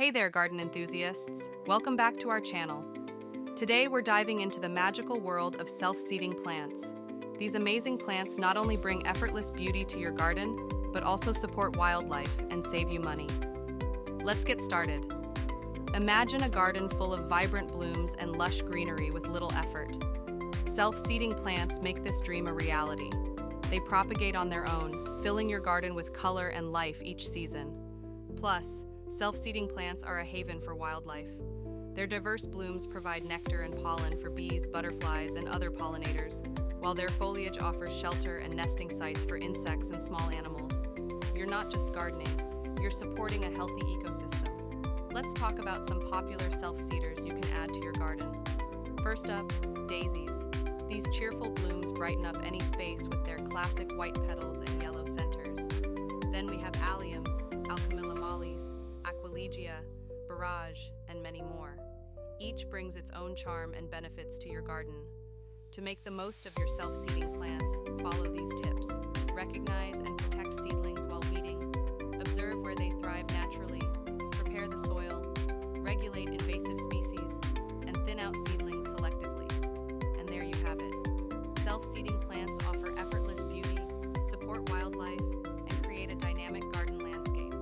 Hey there, garden enthusiasts. Welcome back to our channel. Today we're diving into the magical world of self-seeding plants. These amazing plants not only bring effortless beauty to your garden, but also support wildlife and save you money. Let's get started. Imagine a garden full of vibrant blooms and lush greenery with little effort. Self-seeding plants make this dream a reality. They propagate on their own, filling your garden with color and life each season. Plus, self-seeding plants are a haven for wildlife. Their diverse blooms provide nectar and pollen for bees, butterflies, and other pollinators, while their foliage offers shelter and nesting sites for insects and small animals. You're not just gardening, you're supporting a healthy ecosystem. Let's talk about some popular self-seeders you can add to your garden. First up, daisies. These cheerful blooms brighten up any space with their classic white petals and yellow centers. Then we have alliums, Borage, and many more. Each brings its own charm and benefits to your garden. To make the most of your self-seeding plants, follow these tips. Recognize and protect seedlings while weeding. Observe where they thrive naturally. Prepare the soil. Regulate invasive species. And thin out seedlings selectively. And there you have it. Self-seeding plants offer effortless beauty, support wildlife, and create a dynamic garden landscape.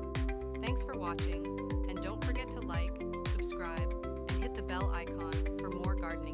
Thanks for watching. And don't forget to like, subscribe, and hit the bell icon for more gardening